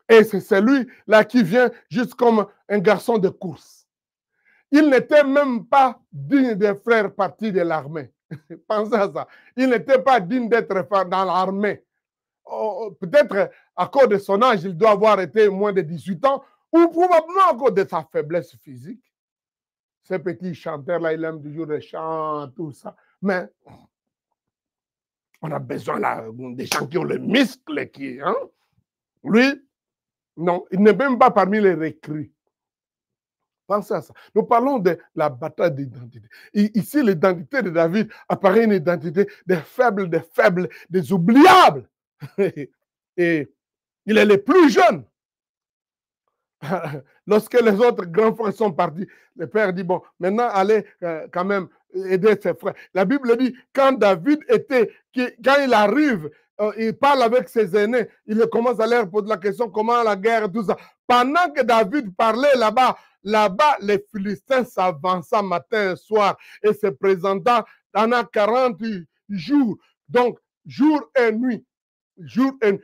Et c'est celui-là qui vient juste comme un garçon de course. Il n'était même pas digne des frères partis de l'armée. Pensez à ça. Il n'était pas digne d'être dans l'armée. Peut-être à cause de son âge, il doit avoir été moins de 18 ans, ou probablement à cause de sa faiblesse physique. Ce petit chanteur-là, il aime toujours les chants, tout ça. Mais on a besoin là, des gens qui ont le muscle. Hein? Lui, non, il n'est même pas parmi les recrues. Pensez à ça. Nous parlons de la bataille d'identité. Ici, l'identité de David apparaît une identité des faibles, des oubliables. Et il est le plus jeune. Lorsque les autres grands frères sont partis, le père dit, bon, maintenant allez quand même aider ses frères. La Bible dit, quand David quand il arrive, il parle avec ses aînés, il commence à leur poser la question, comment la guerre, tout ça. Pendant que David parlait là-bas, les Philistins s'avançaient matin et soir et se présentaient pendant 40 jours. Donc, jour et nuit.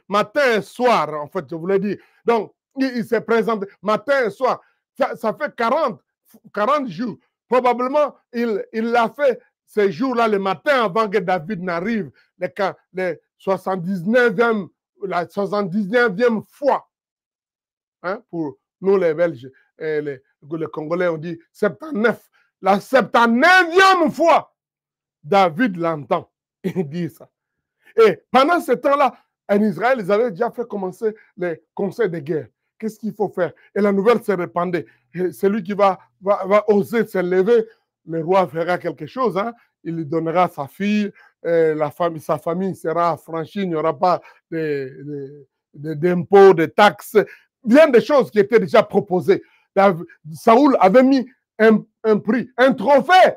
Matin et soir, en fait, je voulais dire. Donc, il se présente matin et soir. Ça fait 40 jours. Probablement, il l'a fait ces jours-là le matin avant que David n'arrive. La 79e fois. Hein, pour nous, les Belges et les Congolais, on dit 79. La 79e fois, David l'entend. Il dit ça. Et pendant ce temps-là, en Israël, ils avaient déjà fait commencer les conseils de guerre. Qu'est-ce qu'il faut faire? Et la nouvelle se répandait. Et celui qui va oser se lever, le roi fera quelque chose. Hein? Il lui donnera sa fille, sa famille sera affranchie, il n'y aura pas d'impôts, de taxes, bien des choses qui étaient déjà proposées. Saoul avait mis un prix, un trophée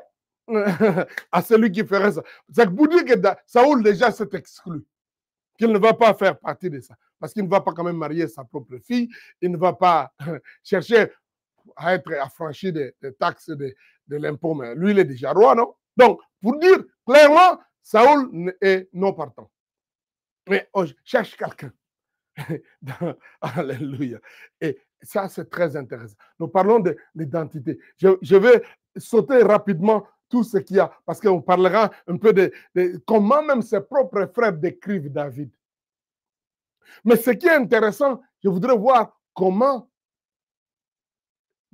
à celui qui ferait ça. C'est pour dire que Saoul déjà s'est exclu, qu'il ne va pas faire partie de ça. Parce qu'il ne va pas quand même marier sa propre fille, il ne va pas chercher à être affranchi des taxes de l'impôt, mais lui, il est déjà roi, non? Donc, pour dire clairement, Saoul est non partant. Mais oh, je cherche quelqu'un. Alléluia. Et ça, c'est très intéressant. Nous parlons de l'identité. Je vais sauter rapidement tout ce qu'il y a, parce qu'on parlera un peu de comment même ses propres frères décrivent David. Mais ce qui est intéressant, je voudrais voir comment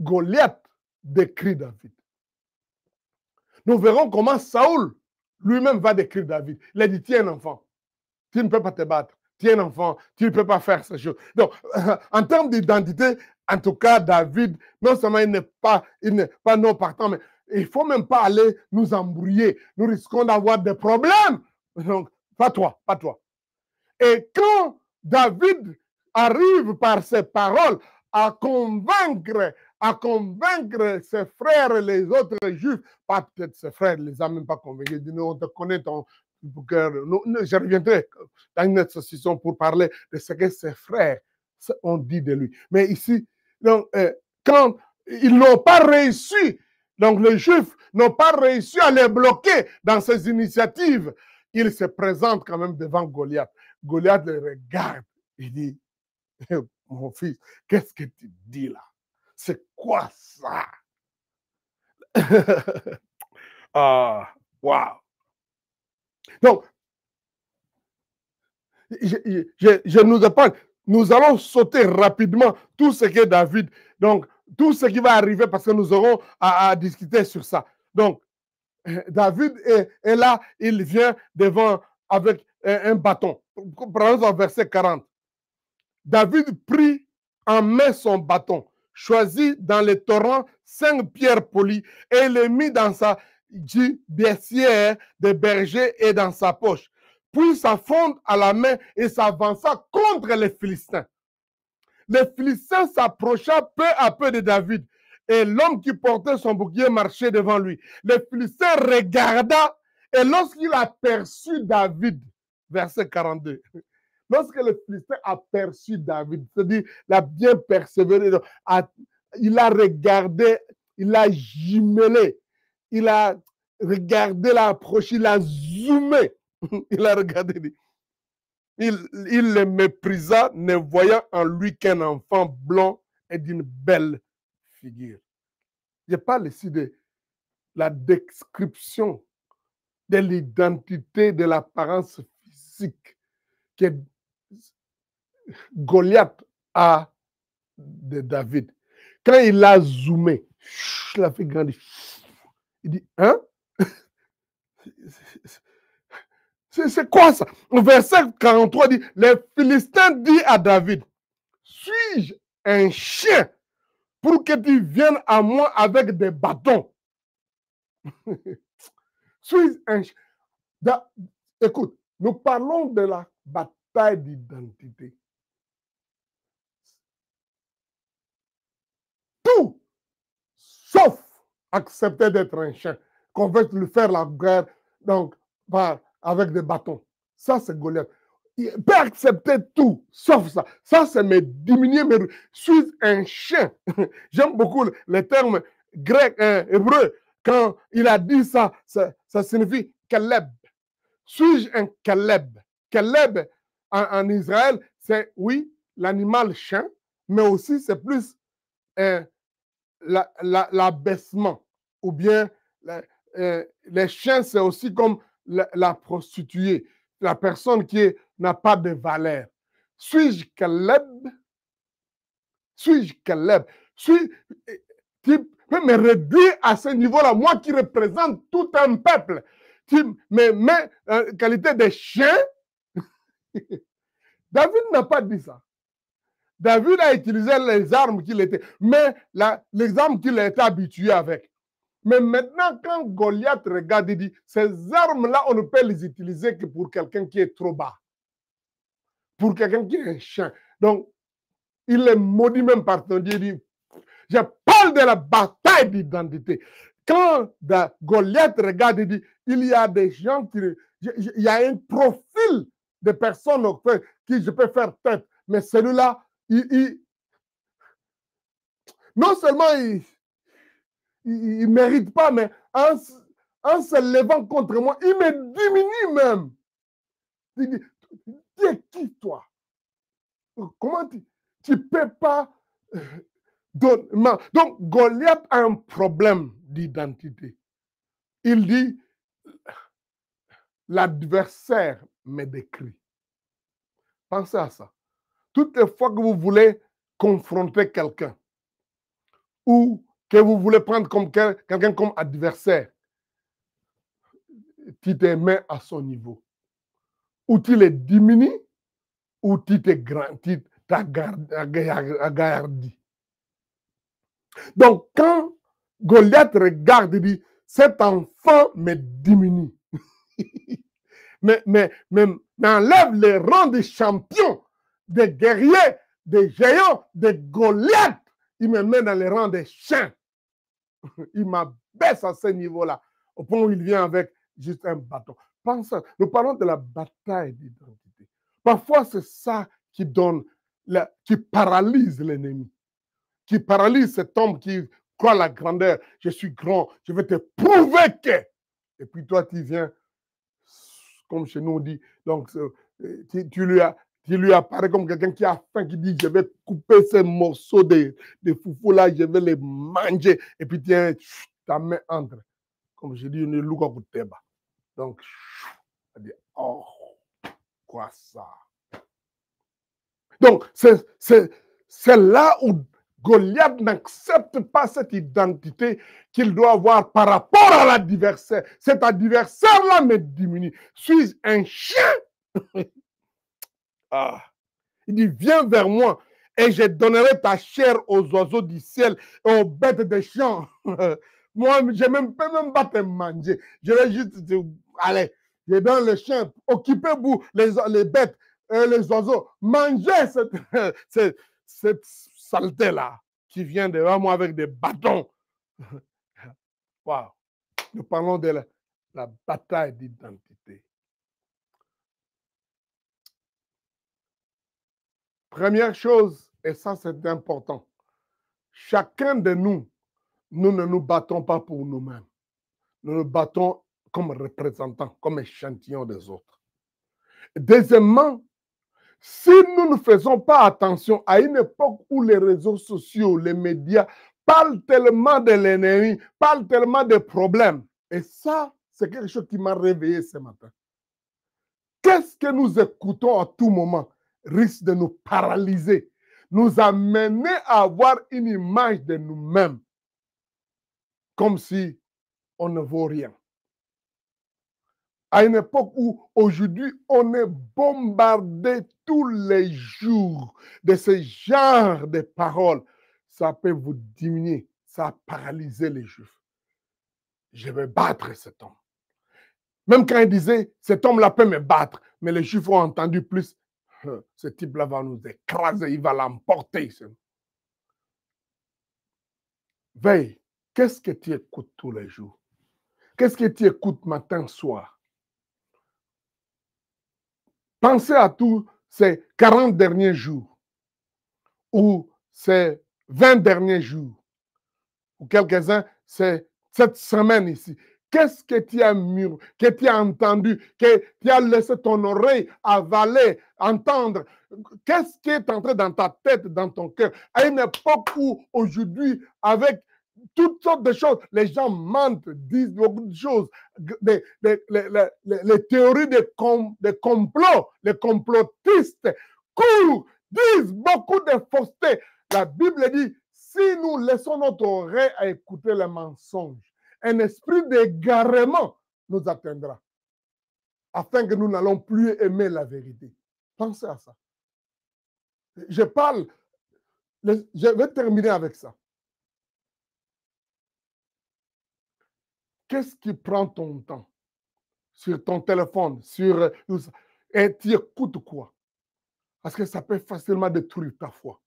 Goliath décrit David. Nous verrons comment Saoul lui-même va décrire David. Il a dit, tu es un enfant, tu ne peux pas te battre. Tu es un enfant, tu ne peux pas faire ces choses. Donc, en termes d'identité, en tout cas, David, non seulement il n'est pas non partant, mais il ne faut même pas aller nous embrouiller. Nous risquons d'avoir des problèmes. Donc, pas toi, pas toi. Et quand David arrive par ses paroles à convaincre ses frères et les autres juifs, pas peut-être ses frères, il ne les a même pas convaincus, ils disent, on te connaît ton cœur. Je reviendrai dans une autre session pour parler de ce que ses frères ont dit de lui. Mais ici, donc, quand ils n'ont pas réussi, donc les juifs n'ont pas réussi à les bloquer dans ces initiatives, ils se présentent quand même devant Goliath. Goliath le regarde et dit, mon fils, qu'est-ce que tu dis là? C'est quoi ça? Ah, wow. Donc, je nous épargne. Nous allons sauter rapidement tout ce que David, donc tout ce qui va arriver parce que nous aurons à discuter sur ça. Donc, David est là, il vient devant avec un bâton. Prenons au verset 40. David prit en main son bâton, choisit dans les torrents 5 pierres polies et les mit dans sa baissière de berger et dans sa poche. Puis s'affonde à la main et s'avança contre les Philistins. Les Philistins s'approcha peu à peu de David et l'homme qui portait son bouclier marchait devant lui. Les Philistins regarda et lorsqu'il aperçut David, verset 42, lorsque le Philistin a perçu David, c'est-à-dire, il a bien persévéré, il a regardé, il a jumelé, il a regardé l'approche, il a zoomé, il a regardé, il le méprisa, ne voyant en lui qu'un enfant blond et d'une belle figure. Je parle ici de la description de l'identité, de l'apparence physique que Goliath a de David. Quand il a zoomé, il a fait grandir. Il dit, hein? C'est quoi ça? Au verset 43 dit, les Philistins disent à David, suis-je un chien pour que tu viennes à moi avec des bâtons? Suis-je un chien? Écoute, nous parlons de la bataille d'identité. Tout, sauf accepter d'être un chien, qu'on veut lui faire la guerre donc, avec des bâtons. Ça, c'est Goliath. Il peut accepter tout, sauf ça. Ça, c'est me diminuer, me suis un chien. J'aime beaucoup les termes grecs, hébreux. Quand il a dit ça, ça signifie Caleb. Suis-je un Caleb? Caleb, en Israël, c'est, oui, l'animal chien, mais aussi, c'est plus l'abaissement. Ou bien, les chiens, c'est aussi comme la prostituée, la personne qui n'a pas de valeur. Suis-je Caleb? Suis-je Caleb? Tu peux me réduire à ce niveau-là, moi qui représente tout un peuple. Tu me mets en qualité de chien? David n'a pas dit ça. David a utilisé les armes qu'il était, mais les armes qu'il était habitué avec. Mais maintenant, quand Goliath regarde, il dit, ces armes-là, on ne peut les utiliser que pour quelqu'un qui est trop bas. Pour quelqu'un qui est un chien. Donc, il est maudit même par ton Dieu. Il dit, Je parle de la bataille d'identité. Quand Goliath regarde et dit, il y a des gens il y a un profil de personnes qui je peux faire tête, mais celui-là, non seulement il ne mérite pas, mais en se levant contre moi, il me diminue même. Il dit, tu es qui toi? Comment tu ne peux pas donner? Donc, Goliath a un problème d'identité. Il dit, l'adversaire me décrit. Pensez à ça. Toutes les fois que vous voulez confronter quelqu'un ou que vous voulez prendre quelqu'un comme adversaire, tu te mets à son niveau. Ou tu le diminues, ou tu t'agardis. Donc, quand Goliath regarde, il dit, cet enfant me diminue. mais enlève les rangs des champions, des guerriers, des géants, des Goliaths. Il me met dans les rangs des chiens. Il m'abaisse à ce niveau-là, au point où il vient avec juste un bâton. Pense, nous parlons de la bataille d'identité. Parfois, c'est ça qui qui paralyse l'ennemi, qui paralyse cet homme qui croit à la grandeur. Je suis grand, je vais te prouver que. Et puis toi, tu viens, comme chez nous on dit, donc tu lui apparais comme quelqu'un qui a faim, qui dit, je vais couper ces morceaux de foufou là, je vais les manger. Et puis tiens, ta main entre. Comme je dis, une louka kuteba. Donc, elle dit, oh, quoi ça? Donc, c'est là où Goliath n'accepte pas cette identité qu'il doit avoir par rapport à l'adversaire. Cet adversaire-là me diminue. Suis-je un chien? Ah. Il dit, viens vers moi et je donnerai ta chair aux oiseaux du ciel et aux bêtes des champs. Moi, je ne peux même pas te manger. Je vais juste dire, allez, je donne le chien, occupez-vous les bêtes, les oiseaux. Mangez cette saleté-là qui vient devant moi avec des bâtons. Wow. Nous parlons de la bataille d'identité. Première chose, et ça c'est important, chacun de nous, nous ne nous battons pas pour nous-mêmes. Nous nous battons comme représentants, comme échantillons des autres. Deuxièmement, si nous ne faisons pas attention à une époque où les réseaux sociaux, les médias parlent tellement de l'ennemi, parlent tellement de problèmes, et ça, c'est quelque chose qui m'a réveillé ce matin. Qu'est-ce que nous écoutons à tout moment risque de nous paralyser, nous amener à avoir une image de nous-mêmes, comme si on ne vaut rien. À une époque où aujourd'hui on est bombardé tous les jours de ce genre de paroles, ça peut vous diminuer, ça a paralysé les Juifs. Je vais battre cet homme. Même quand il disait, cet homme-là peut me battre, mais les Juifs ont entendu plus, ce type-là va nous écraser, il va l'emporter. Veille, qu'est-ce que tu écoutes tous les jours? Qu'est-ce que tu écoutes matin, soir? Pensez à tous ces 40 derniers jours ou ces 20 derniers jours ou quelques-uns, c'est cette semaine ici. Qu'est-ce que tu as mûri, que tu as entendu, que tu as laissé ton oreille avaler, entendre? Qu'est-ce qui est entré dans ta tête, dans ton cœur? À une époque où aujourd'hui, avec toutes sortes de choses, les gens mentent, disent beaucoup de choses, les théories de complot, les complotistes courent, disent beaucoup de faussetés. La Bible dit, si nous laissons notre oreille à écouter les mensonges, un esprit d'égarement nous atteindra, afin que nous n'allons plus aimer la vérité. Pensez à ça. Je vais terminer avec ça. Qu'est-ce qui prend ton temps sur ton téléphone, et tu écoutes quoi? Parce que ça peut facilement détruire ta foi.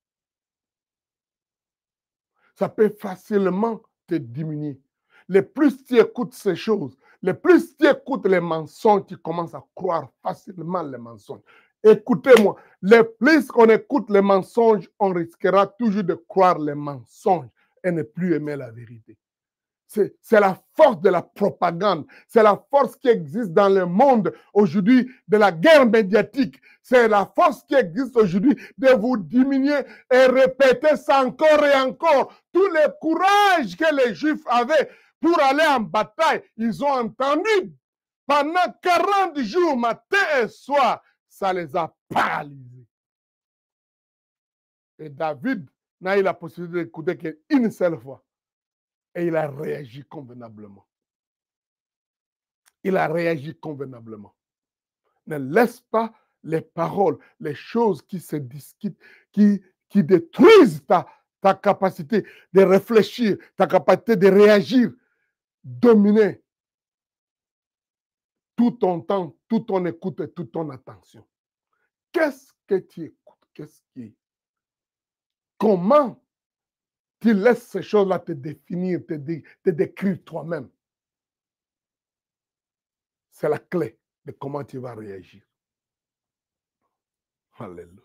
ça peut facilement te diminuer. Le plus tu écoutes ces choses, le plus tu écoutes les mensonges, tu commences à croire facilement les mensonges. Écoutez-moi, le plus on écoute les mensonges, on risquera toujours de croire les mensonges et ne plus aimer la vérité. C'est la force de la propagande. C'est la force qui existe dans le monde aujourd'hui de la guerre médiatique. C'est la force qui existe aujourd'hui de vous diminuer et répéter ça encore et encore. Tout le courage que les Juifs avaient pour aller en bataille, ils ont entendu pendant 40 jours, matin et soir. Ça les a paralysés. Et David n'a eu la possibilité d'écouter qu'une seule fois. Et il a réagi convenablement. Il a réagi convenablement. Ne laisse pas les paroles, les choses qui se discutent, qui détruisent ta capacité de réfléchir, ta capacité de réagir, dominer tout ton temps, toute ton écoute et toute ton attention. Qu'est-ce que tu écoutes? Comment tu laisses ces choses-là te définir, te décrire toi-même? C'est la clé de comment tu vas réagir. Alléluia.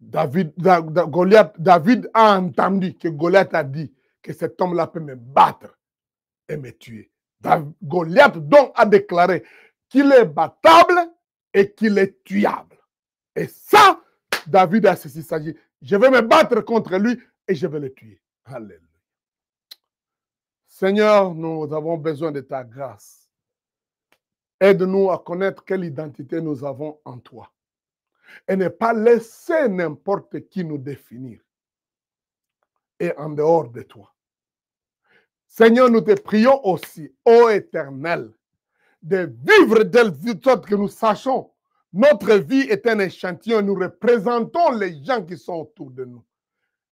David a entendu que Goliath a dit que cet homme-là peut me battre et me tuer. Goliath donc a déclaré qu'il est battable et qu'il est tuable. Et ça, David a ceci, s'agit. Je vais me battre contre lui et je vais le tuer. Alléluia. Seigneur, nous avons besoin de ta grâce. Aide-nous à connaître quelle identité nous avons en toi. Et ne pas laisser n'importe qui nous définir. Et en dehors de toi. Seigneur, nous te prions aussi, ô Éternel, de vivre de sorte que nous sachons notre vie est un échantillon. Nous représentons les gens qui sont autour de nous.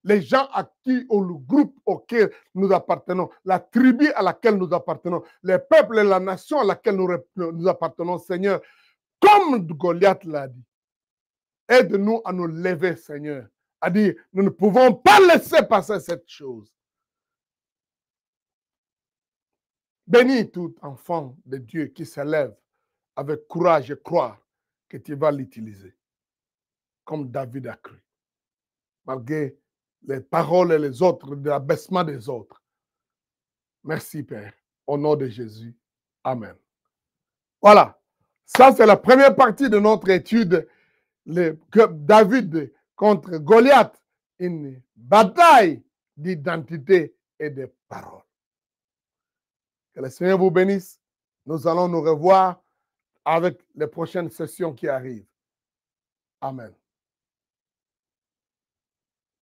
Les gens à qui, ou le groupe auquel nous appartenons, la tribu à laquelle nous appartenons, les peuples et la nation à laquelle nous appartenons, Seigneur, comme Goliath l'a dit. Aide-nous à nous lever, Seigneur, à dire, nous ne pouvons pas laisser passer cette chose. Bénis tout enfant de Dieu qui s'élève avec courage et croire que tu vas l'utiliser, comme David a cru, malgré les paroles et les autres, l'abaissement des autres. Merci, Père, au nom de Jésus. Amen. Voilà, ça c'est la première partie de notre étude, David contre Goliath, une bataille d'identité et de parole. Que le Seigneur vous bénisse. Nous allons nous revoir avec les prochaines sessions qui arrivent. Amen.